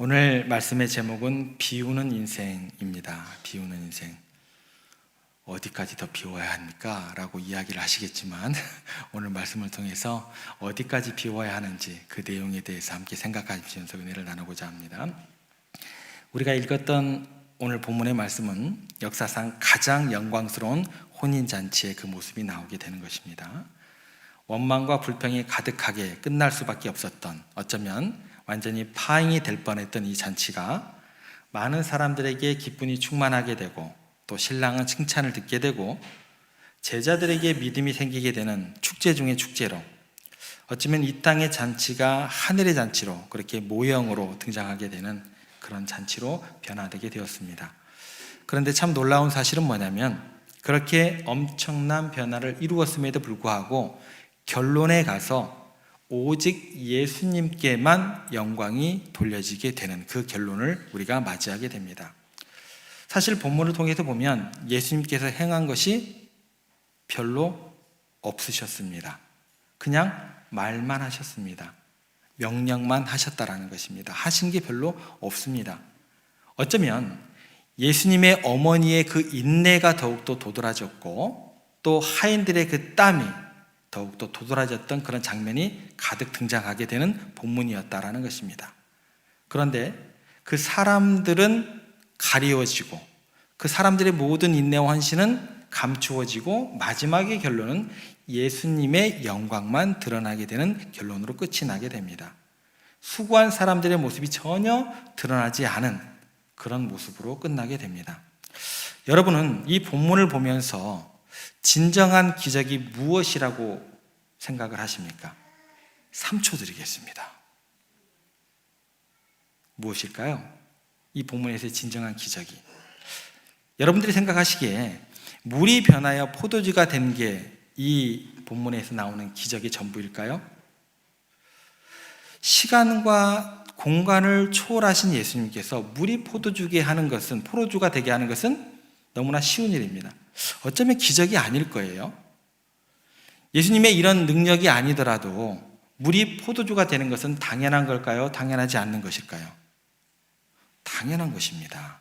오늘 말씀의 제목은 비우는 인생입니다. 비우는 인생. 어디까지 더 비워야 합니까? 라고 이야기를 하시겠지만 오늘 말씀을 통해서 어디까지 비워야 하는지 그 내용에 대해서 함께 생각하시면서 은혜를 나누고자 합니다. 우리가 읽었던 오늘 본문의 말씀은 역사상 가장 영광스러운 혼인잔치의 그 모습이 나오게 되는 것입니다. 원망과 불평이 가득하게 끝날 수밖에 없었던, 어쩌면 완전히 파행이 될 뻔했던 이 잔치가 많은 사람들에게 기쁨이 충만하게 되고, 또 신랑은 칭찬을 듣게 되고, 제자들에게 믿음이 생기게 되는 축제 중의 축제로, 어쩌면 이 땅의 잔치가 하늘의 잔치로, 그렇게 모형으로 등장하게 되는 그런 잔치로 변화되게 되었습니다. 그런데 참 놀라운 사실은 뭐냐면, 그렇게 엄청난 변화를 이루었음에도 불구하고 결론에 가서 오직 예수님께만 영광이 돌려지게 되는 그 결론을 우리가 맞이하게 됩니다. 사실 본문을 통해서 보면 예수님께서 행한 것이 별로 없으셨습니다. 그냥 말만 하셨습니다. 명령만 하셨다라는 것입니다. 하신 게 별로 없습니다. 어쩌면 예수님의 어머니의 그 인내가 더욱더 도드라졌고, 또 하인들의 그 땀이 더욱더 도드라졌던 그런 장면이 가득 등장하게 되는 본문이었다라는 것입니다. 그런데 그 사람들은 가리워지고, 그 사람들의 모든 인내와 헌신은 감추어지고, 마지막의 결론은 예수님의 영광만 드러나게 되는 결론으로 끝이 나게 됩니다. 수고한 사람들의 모습이 전혀 드러나지 않은 그런 모습으로 끝나게 됩니다. 여러분은 이 본문을 보면서 진정한 기적이 무엇이라고 생각을 하십니까? 3초 드리겠습니다. 무엇일까요? 이 본문에서의 진정한 기적이. 여러분들이 생각하시기에 물이 변하여 포도주가 된 게 이 본문에서 나오는 기적의 전부일까요? 시간과 공간을 초월하신 예수님께서 물이 포도주게 하는 것은, 포도주가 되게 하는 것은 너무나 쉬운 일입니다. 어쩌면 기적이 아닐 거예요. 예수님의 이런 능력이 아니더라도 물이 포도주가 되는 것은 당연한 걸까요? 당연하지 않는 것일까요? 당연한 것입니다.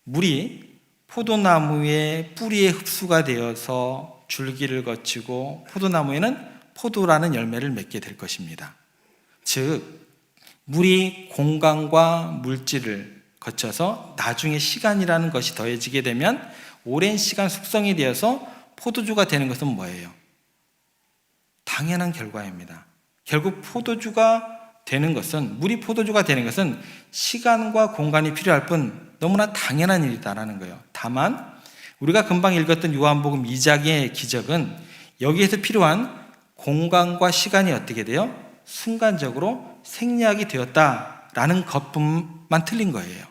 물이 포도나무의 뿌리에 흡수가 되어서 줄기를 거치고 포도나무에는 포도라는 열매를 맺게 될 것입니다. 즉, 물이 공간과 물질을 거쳐서 나중에 시간이라는 것이 더해지게 되면 오랜 시간 숙성이 되어서 포도주가 되는 것은 뭐예요? 당연한 결과입니다. 결국 포도주가 되는 것은, 물이 포도주가 되는 것은 시간과 공간이 필요할 뿐 너무나 당연한 일이다라는 거예요. 다만 우리가 금방 읽었던 요한복음 2장의 기적은 여기에서 필요한 공간과 시간이 어떻게 돼요? 순간적으로 생략이 되었다라는 것뿐만 틀린 거예요.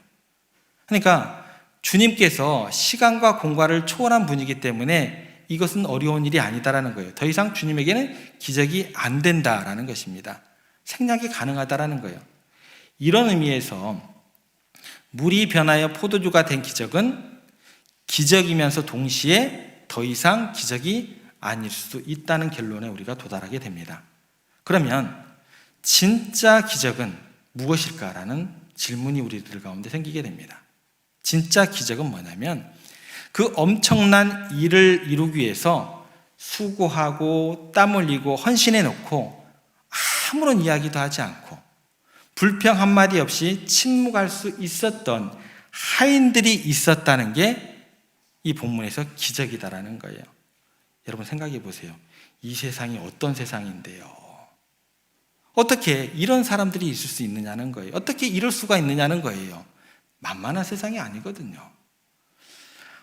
그러니까 주님께서 시간과 공간을 초월한 분이기 때문에 이것은 어려운 일이 아니다라는 거예요. 더 이상 주님에게는 기적이 안 된다라는 것입니다. 생략이 가능하다라는 거예요. 이런 의미에서 물이 변하여 포도주가 된 기적은 기적이면서 동시에 더 이상 기적이 아닐 수 있다는 결론에 우리가 도달하게 됩니다. 그러면 진짜 기적은 무엇일까라는 질문이 우리들 가운데 생기게 됩니다. 진짜 기적은 뭐냐면 그 엄청난 일을 이루기 위해서 수고하고 땀 흘리고 헌신해 놓고 아무런 이야기도 하지 않고 불평 한마디 없이 침묵할 수 있었던 하인들이 있었다는 게 이 본문에서 기적이다라는 거예요. 여러분 생각해 보세요. 이 세상이 어떤 세상인데요? 어떻게 이런 사람들이 있을 수 있느냐는 거예요. 어떻게 이럴 수가 있느냐는 거예요. 만만한 세상이 아니거든요.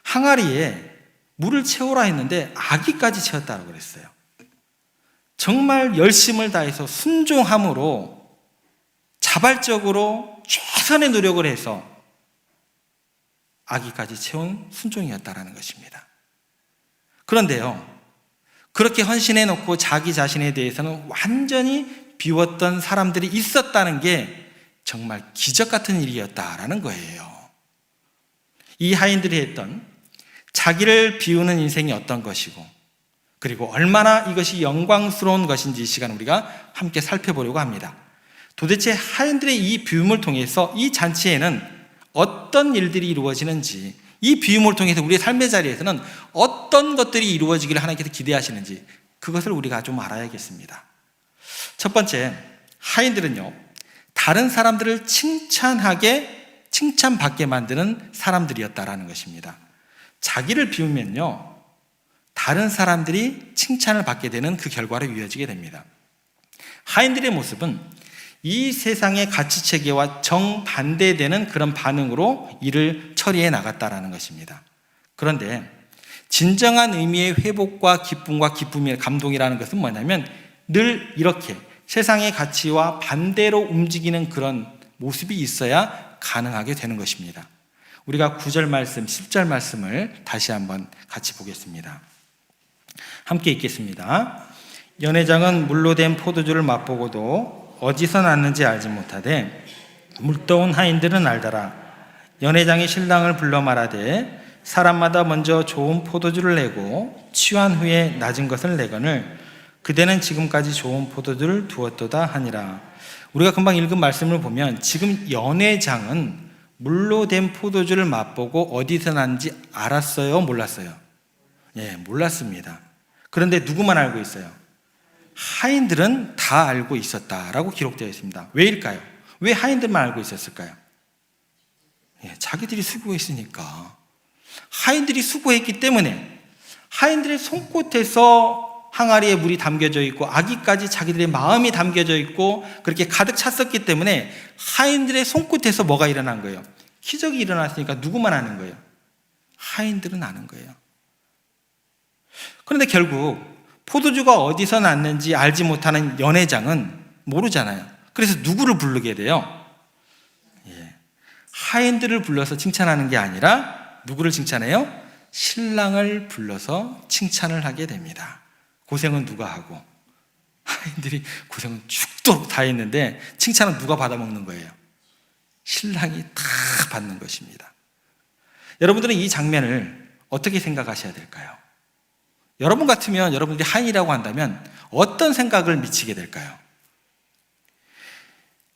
항아리에 물을 채우라 했는데 아기까지 채웠다고 그랬어요. 정말 열심을 다해서 순종함으로 자발적으로 최선의 노력을 해서 아기까지 채운 순종이었다라는 것입니다. 그런데요, 그렇게 헌신해 놓고 자기 자신에 대해서는 완전히 비웠던 사람들이 있었다는 게 정말 기적 같은 일이었다라는 거예요. 이 하인들이 했던 자기를 비우는 인생이 어떤 것이고, 그리고 얼마나 이것이 영광스러운 것인지 이 시간 우리가 함께 살펴보려고 합니다. 도대체 하인들의 이 비움을 통해서 이 잔치에는 어떤 일들이 이루어지는지, 이 비움을 통해서 우리의 삶의 자리에서는 어떤 것들이 이루어지기를 하나님께서 기대하시는지, 그것을 우리가 좀 알아야겠습니다. 첫 번째, 하인들은요, 다른 사람들을 칭찬받게 만드는 사람들이었다라는 것입니다. 자기를 비우면요, 다른 사람들이 칭찬을 받게 되는 그 결과로 이어지게 됩니다. 하인들의 모습은 이 세상의 가치체계와 정반대되는 그런 반응으로 일을 처리해 나갔다라는 것입니다. 그런데 진정한 의미의 회복과 기쁨과 기쁨의 감동이라는 것은 뭐냐면 늘 이렇게 세상의 가치와 반대로 움직이는 그런 모습이 있어야 가능하게 되는 것입니다. 우리가 9절 말씀, 10절 말씀을 다시 한번 같이 보겠습니다. 함께 읽겠습니다. 연회장은 물로 된 포도주를 맛보고도 어디서 났는지 알지 못하되 물떠온 하인들은 알더라. 연회장이 신랑을 불러 말하되 사람마다 먼저 좋은 포도주를 내고 취한 후에 낮은 것을 내거늘 그대는 지금까지 좋은 포도주를 두었도다 하니라. 우리가 금방 읽은 말씀을 보면 지금 연회장은 물로 된 포도주를 맛보고 어디서 났는지 알았어요? 몰랐어요? 예, 몰랐습니다. 그런데 누구만 알고 있어요? 하인들은 다 알고 있었다라고 기록되어 있습니다. 왜일까요? 왜 하인들만 알고 있었을까요? 예, 자기들이 수고했으니까. 하인들이 수고했기 때문에 하인들의 손끝에서 항아리에 물이 담겨져 있고 아기까지 자기들의 마음이 담겨져 있고 그렇게 가득 찼었기 때문에 하인들의 손끝에서 뭐가 일어난 거예요? 기적이 일어났으니까 누구만 아는 거예요? 하인들은 아는 거예요. 그런데 결국 포도주가 어디서 났는지 알지 못하는 연회장은 모르잖아요. 그래서 누구를 부르게 돼요? 예. 하인들을 불러서 칭찬하는 게 아니라 누구를 칭찬해요? 신랑을 불러서 칭찬을 하게 됩니다. 고생은 누가 하고 하인들이 고생은 죽도록 다 했는데 칭찬은 누가 받아먹는 거예요? 신랑이 다 받는 것입니다. 여러분들은 이 장면을 어떻게 생각하셔야 될까요? 여러분 같으면 여러분들이 하인이라고 한다면 어떤 생각을 미치게 될까요?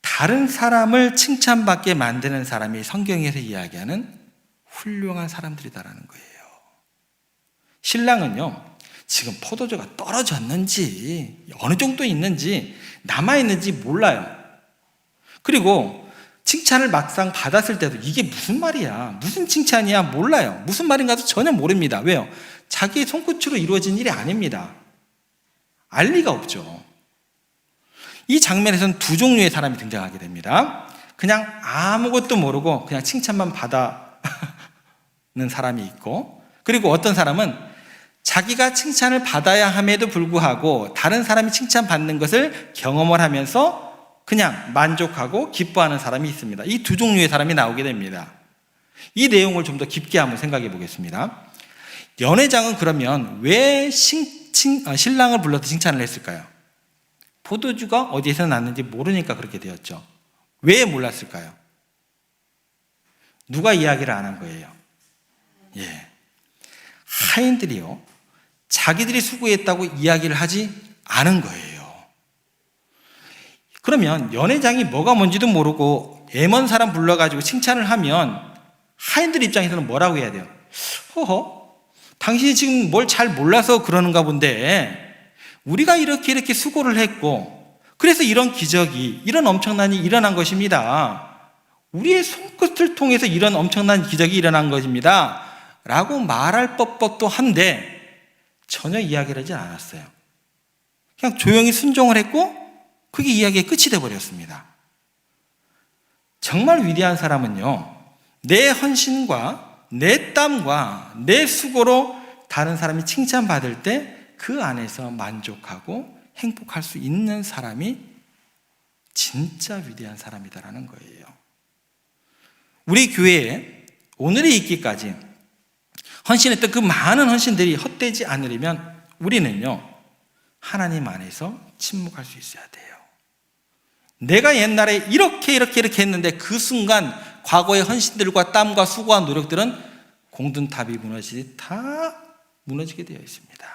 다른 사람을 칭찬받게 만드는 사람이 성경에서 이야기하는 훌륭한 사람들이다라는 거예요. 신랑은요, 지금 포도주가 떨어졌는지 어느 정도 있는지 남아있는지 몰라요. 그리고 칭찬을 막상 받았을 때도 이게 무슨 말이야, 무슨 칭찬이야 몰라요. 무슨 말인가도 전혀 모릅니다. 왜요? 자기의 손끝으로 이루어진 일이 아닙니다. 알 리가 없죠. 이 장면에서는 두 종류의 사람이 등장하게 됩니다. 그냥 아무것도 모르고 그냥 칭찬만 받아는 사람이 있고, 그리고 어떤 사람은 자기가 칭찬을 받아야 함에도 불구하고 다른 사람이 칭찬받는 것을 경험을 하면서 그냥 만족하고 기뻐하는 사람이 있습니다. 이 두 종류의 사람이 나오게 됩니다. 이 내용을 좀 더 깊게 한번 생각해 보겠습니다. 연회장은 그러면 왜 신랑을 불러서 칭찬을 했을까요? 포도주가 어디에서 났는지 모르니까 그렇게 되었죠. 왜 몰랐을까요? 누가 이야기를 안 한 거예요? 예. 하인들이요, 자기들이 수고했다고 이야기를 하지 않은 거예요. 그러면 연회장이 뭐가 뭔지도 모르고 애먼 사람 불러가지고 칭찬을 하면 하인들 입장에서는 뭐라고 해야 돼요? 허허, 당신이 지금 뭘 잘 몰라서 그러는가 본데 우리가 이렇게 수고를 했고 그래서 이런 기적이, 이런 엄청난 일이 일어난 것입니다. 우리의 손끝을 통해서 이런 엄청난 기적이 일어난 것입니다 라고 말할 법도 한데 전혀 이야기를 하지 않았어요. 그냥 조용히 순종을 했고 그게 이야기의 끝이 되어버렸습니다. 정말 위대한 사람은요, 내 헌신과 내 땀과 내 수고로 다른 사람이 칭찬받을 때 그 안에서 만족하고 행복할 수 있는 사람이 진짜 위대한 사람이다라는 거예요. 우리 교회에 오늘에 있기까지 헌신했던 그 많은 헌신들이 헛되지 않으려면 우리는요, 하나님 안에서 침묵할 수 있어야 돼요. 내가 옛날에 이렇게 했는데 그 순간 과거의 헌신들과 땀과 수고와 노력들은 공든탑이 무너지듯 다 무너지게 되어 있습니다.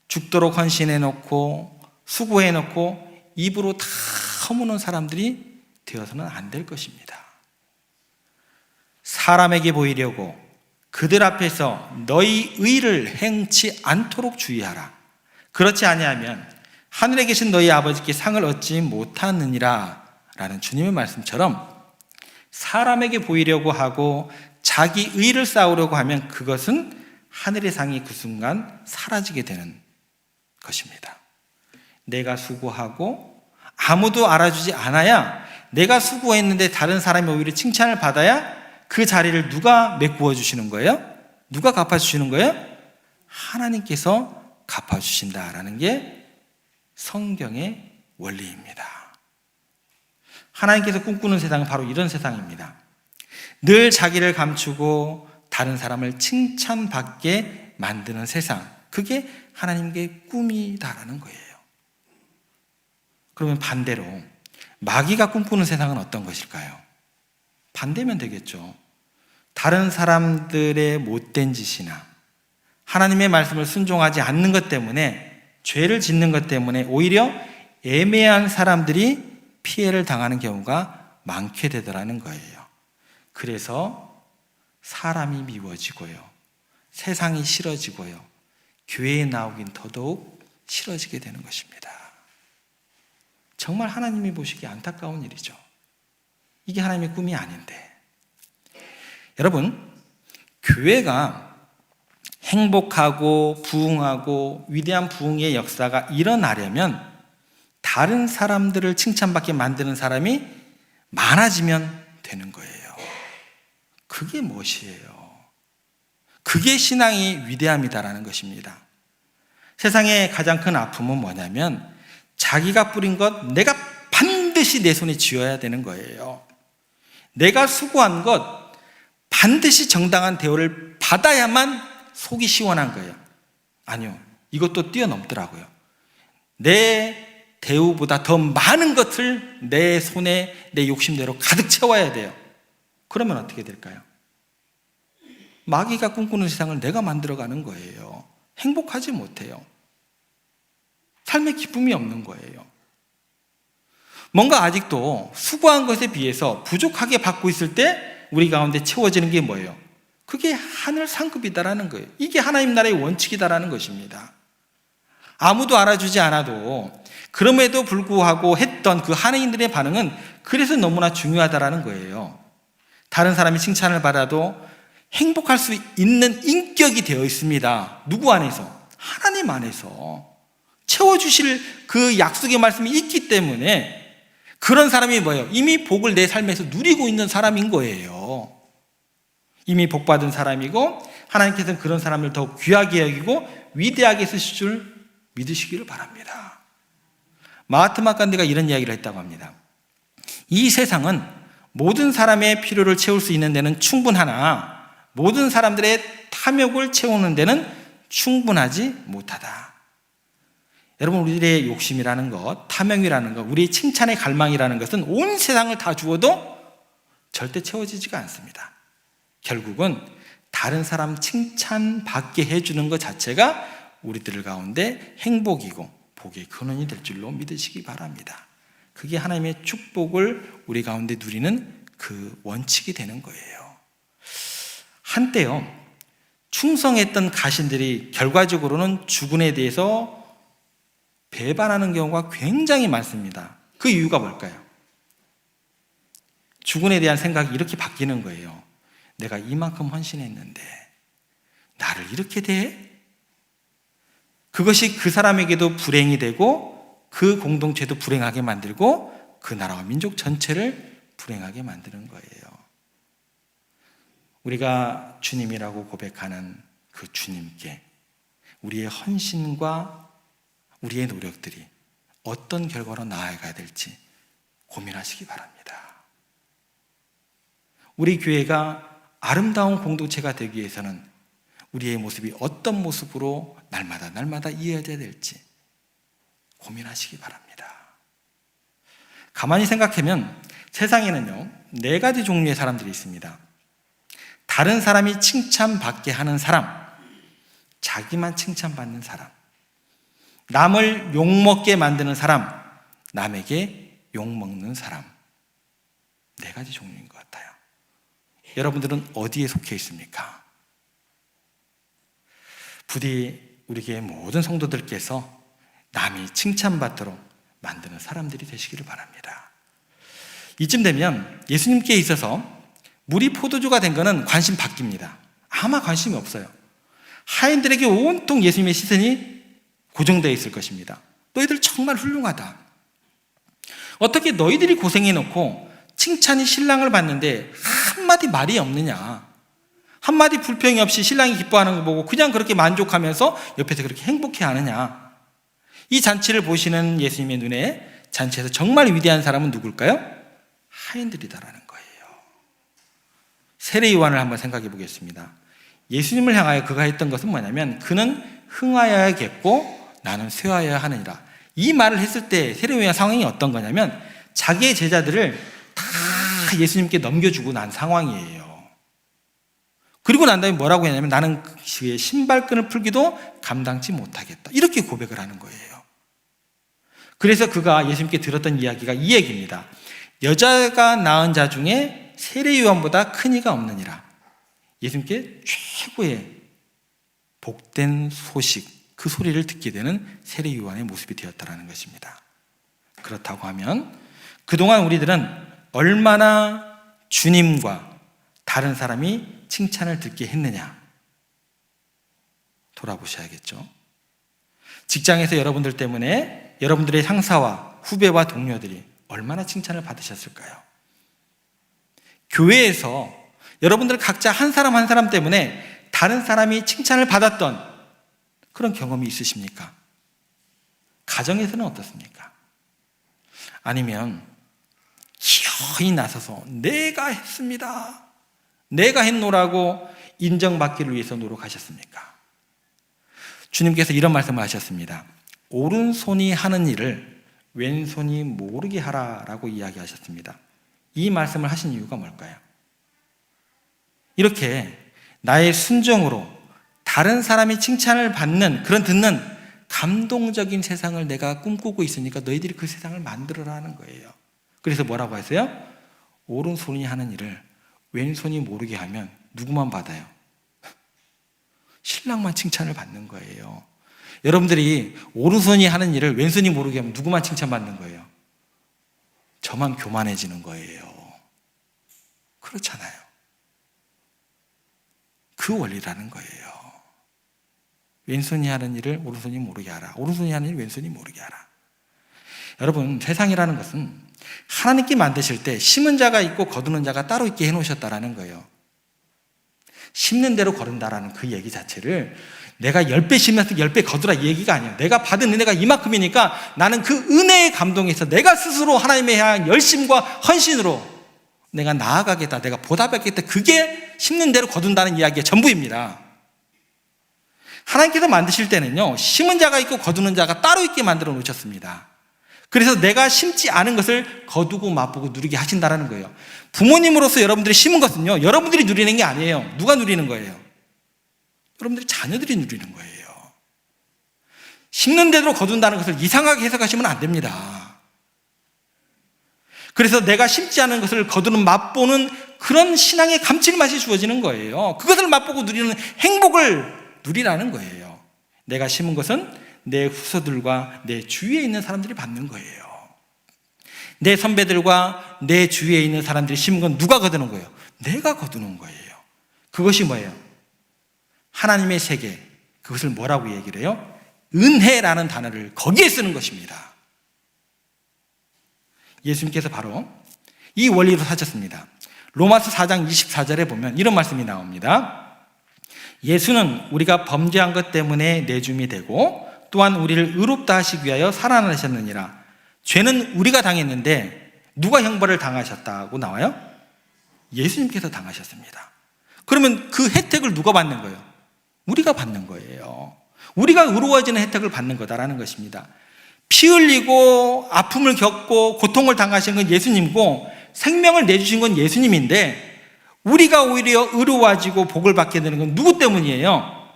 죽도록 헌신해놓고 수고해놓고 입으로 다 허무는 사람들이 되어서는 안 될 것입니다. 사람에게 보이려고 그들 앞에서 너희 의를 행치 않도록 주의하라. 그렇지 아니하면 하늘에 계신 너희 아버지께 상을 얻지 못하느니라 라는 주님의 말씀처럼 사람에게 보이려고 하고 자기 의를 쌓으려고 하면 그것은 하늘의 상이 그 순간 사라지게 되는 것입니다. 내가 수고하고 아무도 알아주지 않아야, 내가 수고했는데 다른 사람이 오히려 칭찬을 받아야 그 자리를 누가 메꾸어 주시는 거예요? 누가 갚아주시는 거예요? 하나님께서 갚아주신다라는 게 성경의 원리입니다. 하나님께서 꿈꾸는 세상은 바로 이런 세상입니다. 늘 자기를 감추고 다른 사람을 칭찬받게 만드는 세상, 그게 하나님의 꿈이다라는 거예요. 그러면 반대로 마귀가 꿈꾸는 세상은 어떤 것일까요? 반대면 되겠죠. 다른 사람들의 못된 짓이나 하나님의 말씀을 순종하지 않는 것 때문에, 죄를 짓는 것 때문에 오히려 애매한 사람들이 피해를 당하는 경우가 많게 되더라는 거예요. 그래서 사람이 미워지고요, 세상이 싫어지고요, 교회에 나오긴 더더욱 싫어지게 되는 것입니다. 정말 하나님이 보시기에 안타까운 일이죠. 이게 하나님의 꿈이 아닌데. 여러분, 교회가 행복하고 부흥하고 위대한 부흥의 역사가 일어나려면 다른 사람들을 칭찬받게 만드는 사람이 많아지면 되는 거예요. 그게 무엇이에요? 그게 신앙이 위대함이다라는 것입니다. 세상의 가장 큰 아픔은 뭐냐면 자기가 뿌린 것 내가 반드시 내 손에 쥐어야 되는 거예요. 내가 수고한 것 반드시 정당한 대우를 받아야만 속이 시원한 거예요. 아니요, 이것도 뛰어넘더라고요. 내 대우보다 더 많은 것을 내 손에 내 욕심대로 가득 채워야 돼요. 그러면 어떻게 될까요? 마귀가 꿈꾸는 세상을 내가 만들어가는 거예요. 행복하지 못해요. 삶에 기쁨이 없는 거예요. 뭔가 아직도 수고한 것에 비해서 부족하게 받고 있을 때 우리 가운데 채워지는 게 뭐예요? 그게 하늘 상급이다라는 거예요. 이게 하나님 나라의 원칙이다라는 것입니다. 아무도 알아주지 않아도 그럼에도 불구하고 했던 그 한인들의 반응은 그래서 너무나 중요하다라는 거예요. 다른 사람이 칭찬을 받아도 행복할 수 있는 인격이 되어 있습니다. 누구 안에서? 하나님 안에서 채워주실 그 약속의 말씀이 있기 때문에 그런 사람이 뭐예요? 이미 복을 내 삶에서 누리고 있는 사람인 거예요. 이미 복받은 사람이고 하나님께서는 그런 사람을 더욱 귀하게 여기고 위대하게 쓰실 줄 믿으시기를 바랍니다. 마하트마 간디가 이런 이야기를 했다고 합니다. 이 세상은 모든 사람의 필요를 채울 수 있는 데는 충분하나 모든 사람들의 탐욕을 채우는 데는 충분하지 못하다. 여러분, 우리들의 욕심이라는 것, 탐욕이라는 것, 우리의 칭찬의 갈망이라는 것은 온 세상을 다 주어도 절대 채워지지가 않습니다. 결국은 다른 사람 칭찬받게 해주는 것 자체가 우리들 가운데 행복이고 복의 근원이 될 줄로 믿으시기 바랍니다. 그게 하나님의 축복을 우리 가운데 누리는 그 원칙이 되는 거예요. 한때요, 충성했던 가신들이 결과적으로는 주군에 대해서 배반하는 경우가 굉장히 많습니다. 그 이유가 뭘까요? 주군에 대한 생각이 이렇게 바뀌는 거예요. 내가 이만큼 헌신했는데 나를 이렇게 대해? 그것이 그 사람에게도 불행이 되고 그 공동체도 불행하게 만들고 그 나라와 민족 전체를 불행하게 만드는 거예요. 우리가 주님이라고 고백하는 그 주님께 우리의 헌신과 우리의 노력들이 어떤 결과로 나아가야 될지 고민하시기 바랍니다. 우리 교회가 아름다운 공동체가 되기 위해서는 우리의 모습이 어떤 모습으로 날마다 이어져야 될지 고민하시기 바랍니다. 가만히 생각하면 세상에는요, 4가지 종류의 사람들이 있습니다. 다른 사람이 칭찬받게 하는 사람, 자기만 칭찬받는 사람, 남을 욕먹게 만드는 사람, 남에게 욕먹는 사람, 네 가지 종류인 것 같아요. 여러분들은 어디에 속해 있습니까? 부디 우리 교회 모든 성도들께서 남이 칭찬받도록 만드는 사람들이 되시기를 바랍니다. 이쯤 되면 예수님께 있어서 물이 포도주가 된 것은 관심 바뀝니다. 아마 관심이 없어요. 하인들에게 온통 예수님의 시선이 고정되어 있을 것입니다. 너희들 정말 훌륭하다. 어떻게 너희들이 고생해놓고 칭찬이 신랑을 받는데 한마디 말이 없느냐. 한마디 불평이 없이 신랑이 기뻐하는 거 보고 그냥 그렇게 만족하면서 옆에서 그렇게 행복해하느냐. 이 잔치를 보시는 예수님의 눈에 잔치에서 정말 위대한 사람은 누굴까요? 하인들이다라는 거예요. 세례 요한을 한번 생각해 보겠습니다. 예수님을 향하여 그가 했던 것은 뭐냐면 그는 흥하여야겠고 나는 쇠하여야 하느니라. 이 말을 했을 때 세례 요한 상황이 어떤 거냐면 자기의 제자들을 다 예수님께 넘겨주고 난 상황이에요. 그리고 난 다음에 뭐라고 했냐면 나는 그의 신발끈을 풀기도 감당치 못하겠다. 이렇게 고백을 하는 거예요. 그래서 그가 예수님께 들었던 이야기가 이 얘기입니다. 여자가 낳은 자 중에 세례 요한보다 큰 이가 없느니라. 예수님께 최고의 복된 소식, 그 소리를 듣게 되는 세례 요한의 모습이 되었다는 것입니다. 그렇다고 하면 그동안 우리들은 얼마나 주님과 다른 사람이 칭찬을 듣게 했느냐 돌아보셔야겠죠. 직장에서 여러분들 때문에 여러분들의 상사와 후배와 동료들이 얼마나 칭찬을 받으셨을까요? 교회에서 여러분들 각자 한 사람 한 사람 때문에 다른 사람이 칭찬을 받았던 그런 경험이 있으십니까? 가정에서는 어떻습니까? 아니면 기어이 나서서 내가 했습니다, 내가 했노라고 인정받기를 위해서 노력하셨습니까? 주님께서 이런 말씀을 하셨습니다. 오른손이 하는 일을 왼손이 모르게 하라라고 이야기하셨습니다. 이 말씀을 하신 이유가 뭘까요? 이렇게 나의 순종으로 다른 사람이 칭찬을 받는, 그런 듣는 감동적인 세상을 내가 꿈꾸고 있으니까 너희들이 그 세상을 만들어라는 거예요. 그래서 뭐라고 하세요? 오른손이 하는 일을 왼손이 모르게 하면 누구만 받아요? 신랑만 칭찬을 받는 거예요. 여러분들이 오른손이 하는 일을 왼손이 모르게 하면 누구만 칭찬받는 거예요? 저만 교만해지는 거예요. 그렇잖아요. 그 원리라는 거예요. 왼손이 하는 일을 오른손이 모르게 하라. 오른손이 하는 일을 왼손이 모르게 하라. 여러분, 세상이라는 것은 하나님께 만드실 때 심은 자가 있고 거두는 자가 따로 있게 해놓으셨다라는 거예요. 심는 대로 거둔다라는 그 얘기 자체를 내가 10배 심어서 10배 거두라 이 얘기가 아니에요. 내가 받은 은혜가 이만큼이니까 나는 그 은혜에 감동해서 내가 스스로 하나님에 향한 열심과 헌신으로 내가 나아가겠다, 내가 보답하겠다. 그게 심는 대로 거둔다는 이야기의 전부입니다. 하나님께서 만드실 때는요, 심은 자가 있고 거두는 자가 따로 있게 만들어 놓으셨습니다. 그래서 내가 심지 않은 것을 거두고 맛보고 누리게 하신다는 거예요. 부모님으로서 여러분들이 심은 것은요, 여러분들이 누리는 게 아니에요. 누가 누리는 거예요? 여러분들이 자녀들이 누리는 거예요. 심는 대로 거둔다는 것을 이상하게 해석하시면 안 됩니다. 그래서 내가 심지 않은 것을 거두는 맛보는 그런 신앙의 감칠맛이 주어지는 거예요. 그것을 맛보고 누리는 행복을 누리라는 거예요. 내가 심은 것은 내 후손들과 내 주위에 있는 사람들이 받는 거예요. 내 선배들과 내 주위에 있는 사람들이 심은 건 누가 거두는 거예요? 내가 거두는 거예요. 그것이 뭐예요? 하나님의 세계, 그것을 뭐라고 얘기를 해요? 은혜라는 단어를 거기에 쓰는 것입니다. 예수님께서 바로 이 원리로 사셨습니다. 로마서 4장 24절에 보면 이런 말씀이 나옵니다. 예수는 우리가 범죄한 것 때문에 내줌이 되고 또한 우리를 의롭다 하시기 위하여 살아나셨느니라. 죄는 우리가 당했는데 누가 형벌을 당하셨다고 나와요? 예수님께서 당하셨습니다. 그러면 그 혜택을 누가 받는 거예요? 우리가 받는 거예요. 우리가 의로워지는 혜택을 받는 거다라는 것입니다. 피 흘리고 아픔을 겪고 고통을 당하신 건 예수님이고 생명을 내주신 건 예수님인데 우리가 오히려 의로워지고 복을 받게 되는 건 누구 때문이에요?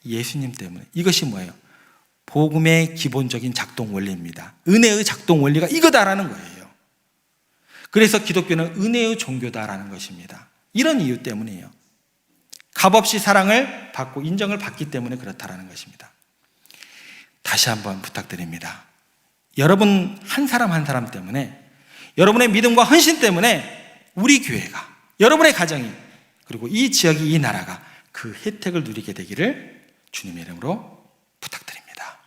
예수님 때문에. 이것이 뭐예요? 복음의 기본적인 작동 원리입니다. 은혜의 작동 원리가 이거다라는 거예요. 그래서 기독교는 은혜의 종교다라는 것입니다. 이런 이유 때문이에요. 값없이 사랑을 받고 인정을 받기 때문에 그렇다라는 것입니다. 다시 한번 부탁드립니다. 여러분 한 사람 한 사람 때문에, 여러분의 믿음과 헌신 때문에 우리 교회가, 여러분의 가정이, 그리고 이 지역이, 이 나라가 그 혜택을 누리게 되기를 주님의 이름으로 부탁드립니다.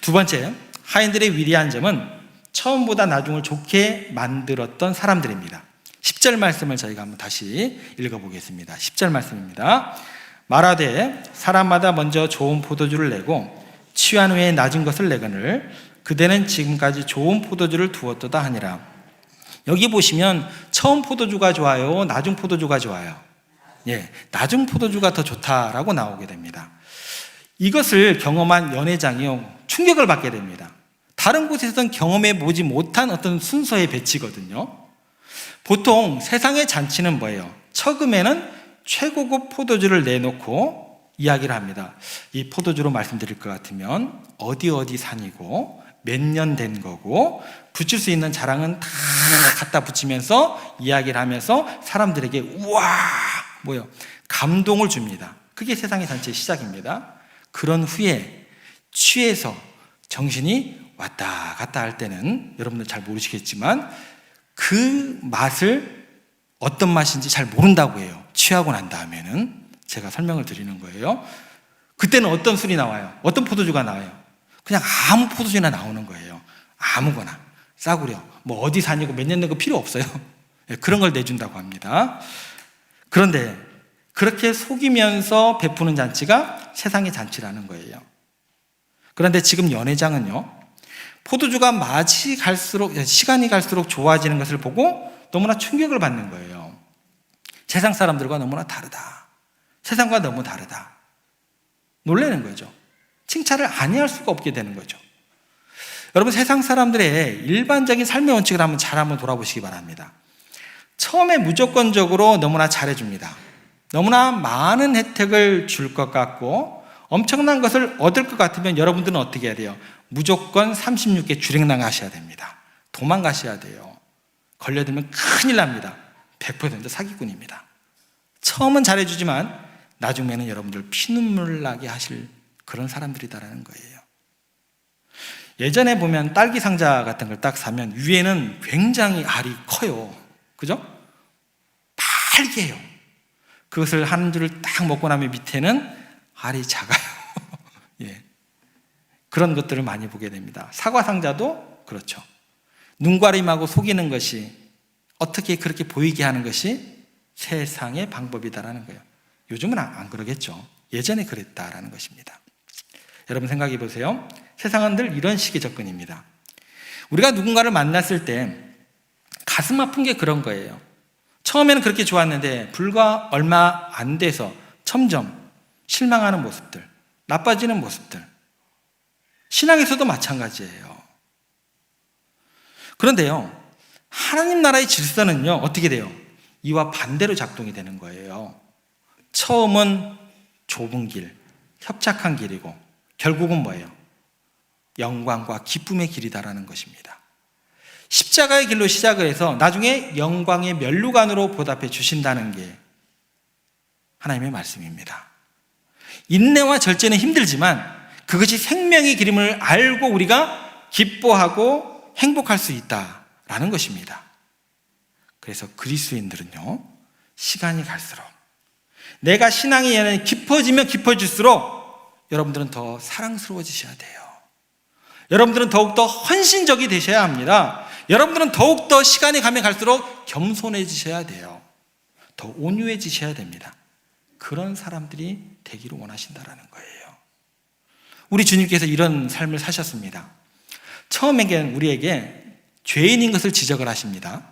두 번째, 하인들의 위대한 점은 처음보다 나중을 좋게 만들었던 사람들입니다. 10절 말씀을 저희가 한번 다시 읽어보겠습니다. 10절 말씀입니다. 말하되 사람마다 먼저 좋은 포도주를 내고 취한 후에 낮은 것을 내거늘 그대는 지금까지 좋은 포도주를 두었도다 하니라. 여기 보시면 처음 포도주가 좋아요, 낮은 포도주가 좋아요? 예, 낮은 포도주가 더 좋다라고 나오게 됩니다. 이것을 경험한 연회장이요, 충격을 받게 됩니다. 다른 곳에서는 경험해 보지 못한 어떤 순서의 배치거든요. 보통 세상의 잔치는 뭐예요? 처음에는 최고급 포도주를 내놓고 이야기를 합니다. 이 포도주로 말씀드릴 것 같으면 어디 산이고 몇 년 된 거고 붙일 수 있는 자랑은 다 갖다 붙이면서 이야기를 하면서 사람들에게 우와 뭐요? 감동을 줍니다. 그게 세상의 잔치의 시작입니다. 그런 후에 취해서 정신이 왔다 갔다 할 때는 여러분들 잘 모르시겠지만 그 맛을 어떤 맛인지 잘 모른다고 해요. 취하고 난 다음에는 제가 설명을 드리는 거예요. 그때는 어떤 술이 나와요? 어떤 포도주가 나와요? 그냥 아무 포도주나 나오는 거예요. 아무거나 싸구려 뭐 어디 산이고 몇 년 된 거 필요 없어요. 그런 걸 내준다고 합니다. 그런데 그렇게 속이면서 베푸는 잔치가 세상의 잔치라는 거예요. 그런데 지금 연회장은요, 포도주가 맛이 갈수록, 시간이 갈수록 좋아지는 것을 보고 너무나 충격을 받는 거예요. 세상 사람들과 너무나 다르다. 세상과 너무 다르다. 놀라는 거죠. 칭찬을 아니할 수가 없게 되는 거죠. 여러분, 세상 사람들의 일반적인 삶의 원칙을 한번 돌아보시기 바랍니다. 처음에 무조건적으로 너무나 잘해줍니다. 너무나 많은 혜택을 줄 것 같고 엄청난 것을 얻을 것 같으면 여러분들은 어떻게 해야 돼요? 무조건 36개 주랭랑 하셔야 됩니다. 도망가셔야 돼요. 걸려들면 큰일 납니다. 100% 사기꾼입니다. 처음은 잘해주지만 나중에는 여러분들 피눈물 나게 하실 그런 사람들이다라는 거예요. 예전에 보면 딸기 상자 같은 걸 딱 사면 위에는 굉장히 알이 커요. 그죠? 빨개요. 그것을 한 줄을 딱 먹고 나면 밑에는 알이 작아요. 예. 그런 것들을 많이 보게 됩니다. 사과 상자도 그렇죠. 눈가림하고 속이는 것이 어떻게 그렇게 보이게 하는 것이 세상의 방법이다라는 거예요. 요즘은 안 그러겠죠. 예전에 그랬다라는 것입니다. 여러분 생각해 보세요. 세상은 늘 이런 식의 접근입니다. 우리가 누군가를 만났을 때 가슴 아픈 게 그런 거예요. 처음에는 그렇게 좋았는데 불과 얼마 안 돼서 점점 실망하는 모습들, 나빠지는 모습들. 신앙에서도 마찬가지예요. 그런데요, 하나님 나라의 질서는요, 어떻게 돼요? 이와 반대로 작동이 되는 거예요. 처음은 좁은 길, 협착한 길이고 결국은 뭐예요? 영광과 기쁨의 길이다라는 것입니다. 십자가의 길로 시작을 해서 나중에 영광의 면류관으로 보답해 주신다는 게 하나님의 말씀입니다. 인내와 절제는 힘들지만 그것이 생명의 길임을 알고 우리가 기뻐하고 행복할 수 있다라는 것입니다. 그래서 그리스도인들은요, 시간이 갈수록 내가 신앙의 연연이 깊어지면 깊어질수록 여러분들은 더 사랑스러워지셔야 돼요. 여러분들은 더욱더 헌신적이 되셔야 합니다. 여러분들은 더욱더 시간이 가면 갈수록 겸손해지셔야 돼요. 더 온유해지셔야 됩니다. 그런 사람들이 되기를 원하신다라는 거예요. 우리 주님께서 이런 삶을 사셨습니다. 처음에는 우리에게 죄인인 것을 지적을 하십니다.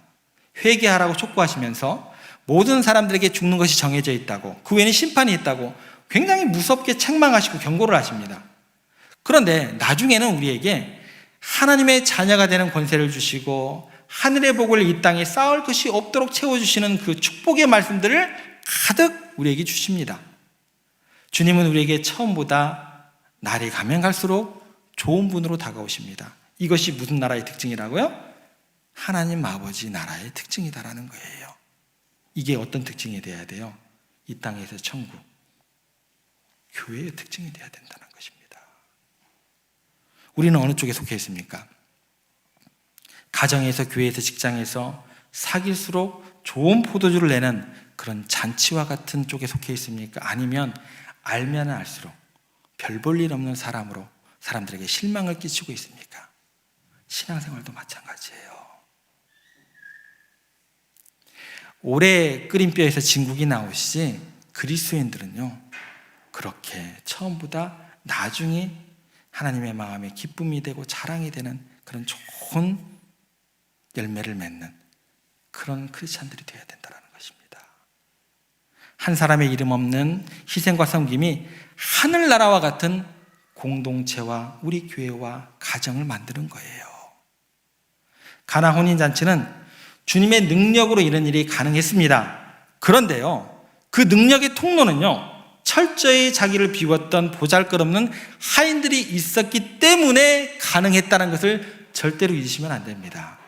회개하라고 촉구하시면서 모든 사람들에게 죽는 것이 정해져 있다고, 그 외에는 심판이 있다고 굉장히 무섭게 책망하시고 경고를 하십니다. 그런데 나중에는 우리에게 하나님의 자녀가 되는 권세를 주시고 하늘의 복을 이 땅에 쌓을 것이 없도록 채워주시는 그 축복의 말씀들을 가득 우리에게 주십니다. 주님은 우리에게 처음보다 날이 가면 갈수록 좋은 분으로 다가오십니다. 이것이 무슨 나라의 특징이라고요? 하나님 아버지 나라의 특징이다라는 거예요. 이게 어떤 특징이 돼야 돼요? 이 땅에서 천국, 교회의 특징이 돼야 된다는 것입니다. 우리는 어느 쪽에 속해 있습니까? 가정에서, 교회에서, 직장에서 사귈수록 좋은 포도주를 내는 그런 잔치와 같은 쪽에 속해 있습니까? 아니면 알면 알수록 별 볼 일 없는 사람으로 사람들에게 실망을 끼치고 있습니까? 신앙생활도 마찬가지예요. 오래 끓인 뼈에서 진국이 나오시지 그리스도인들은요, 그렇게 처음보다 나중에 하나님의 마음에 기쁨이 되고 자랑이 되는 그런 좋은 열매를 맺는 그런 크리스찬들이 되어야 된다는 것입니다. 한 사람의 이름 없는 희생과 섬김이 하늘나라와 같은 공동체와 우리 교회와 가정을 만드는 거예요. 가나 혼인잔치는 주님의 능력으로 이런 일이 가능했습니다. 그런데요, 그 능력의 통로는요, 철저히 자기를 비웠던 보잘것없는 하인들이 있었기 때문에 가능했다는 것을 절대로 잊으시면 안 됩니다.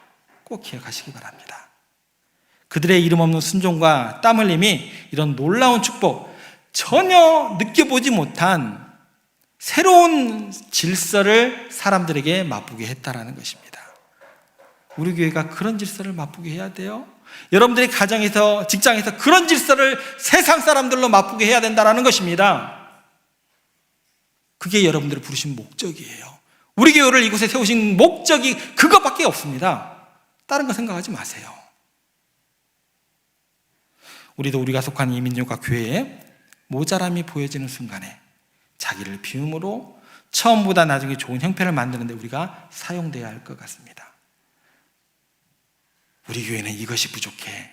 꼭 기억하시기 바랍니다. 그들의 이름 없는 순종과 땀 흘림이 이런 놀라운 축복, 전혀 느껴보지 못한 새로운 질서를 사람들에게 맛보게 했다라는 것입니다. 우리 교회가 그런 질서를 맛보게 해야 돼요. 여러분들이 가정에서, 직장에서 그런 질서를 세상 사람들로 맛보게 해야 된다는 것입니다. 그게 여러분들을 부르신 목적이에요. 우리 교회를 이곳에 세우신 목적이 그것밖에 없습니다. 다른 거 생각하지 마세요. 우리도 우리가 속한 이 민족과 교회에 모자람이 보여지는 순간에 자기를 비움으로 처음보다 나중에 좋은 형편을 만드는데 우리가 사용돼야 할 것 같습니다. 우리 교회는 이것이 부족해.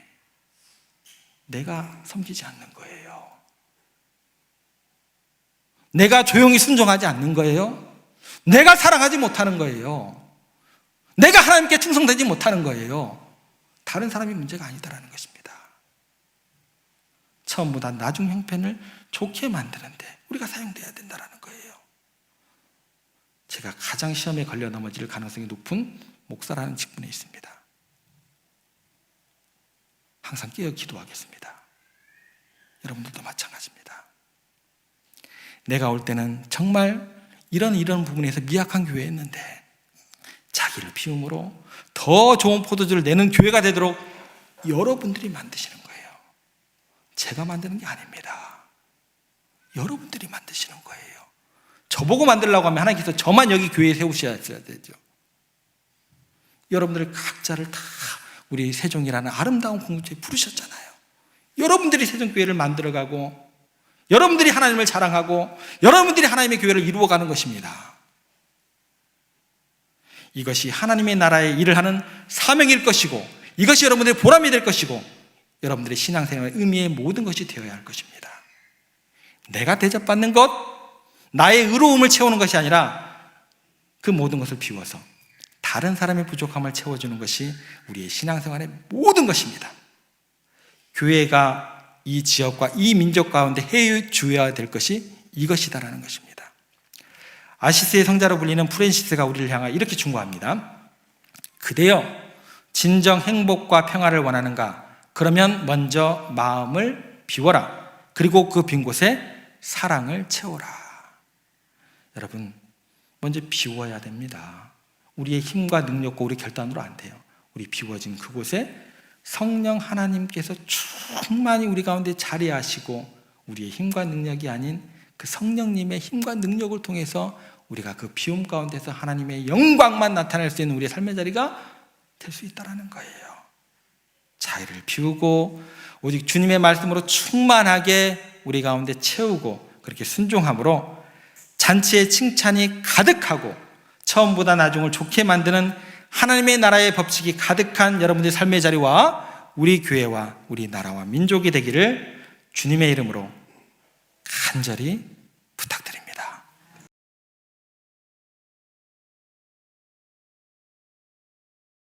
내가 섬기지 않는 거예요. 내가 조용히 순종하지 않는 거예요. 내가 사랑하지 못하는 거예요. 내가 하나님께 충성되지 못하는 거예요. 다른 사람이 문제가 아니다라는 것입니다. 처음보다 나중 형편을 좋게 만드는데 우리가 사용돼야 된다는 거예요. 제가 가장 시험에 걸려 넘어질 가능성이 높은 목사라는 직분에 있습니다. 항상 깨어 기도하겠습니다. 여러분들도 마찬가지입니다. 내가 올 때는 정말 이런 부분에서 미약한 교회였는데 자기를 비움으로 더 좋은 포도주를 내는 교회가 되도록 여러분들이 만드시는 거예요. 제가 만드는 게 아닙니다. 여러분들이 만드시는 거예요. 저보고 만들려고 하면 하나님께서 저만 여기 교회에 세우셔야 되죠. 여러분들 각자를 다 우리 세종이라는 아름다운 공동체에 부르셨잖아요. 여러분들이 세종교회를 만들어가고 여러분들이 하나님을 자랑하고 여러분들이 하나님의 교회를 이루어가는 것입니다. 이것이 하나님의 나라의 일을 하는 사명일 것이고 이것이 여러분들의 보람이 될 것이고 여러분들의 신앙생활의 의미의 모든 것이 되어야 할 것입니다. 내가 대접받는 것, 나의 의로움을 채우는 것이 아니라 그 모든 것을 비워서 다른 사람의 부족함을 채워주는 것이 우리의 신앙생활의 모든 것입니다. 교회가 이 지역과 이 민족 가운데 해주어야 될 것이 이것이다라는 것입니다. 아시스의 성자로 불리는 프랜시스가 우리를 향하여 이렇게 충고합니다. 그대여 진정 행복과 평화를 원하는가? 그러면 먼저 마음을 비워라. 그리고 그 빈 곳에 사랑을 채워라. 여러분, 먼저 비워야 됩니다. 우리의 힘과 능력과 우리 결단으로 안 돼요. 우리 비워진 그곳에 성령 하나님께서 충만히 우리 가운데 자리하시고 우리의 힘과 능력이 아닌 그 성령님의 힘과 능력을 통해서 우리가 그 비움 가운데서 하나님의 영광만 나타낼 수 있는 우리의 삶의 자리가 될 수 있다는 거예요. 자유를 비우고 오직 주님의 말씀으로 충만하게 우리 가운데 채우고 그렇게 순종함으로 잔치의 칭찬이 가득하고 처음보다 나중을 좋게 만드는 하나님의 나라의 법칙이 가득한 여러분들의 삶의 자리와 우리 교회와 우리 나라와 민족이 되기를 주님의 이름으로 간절히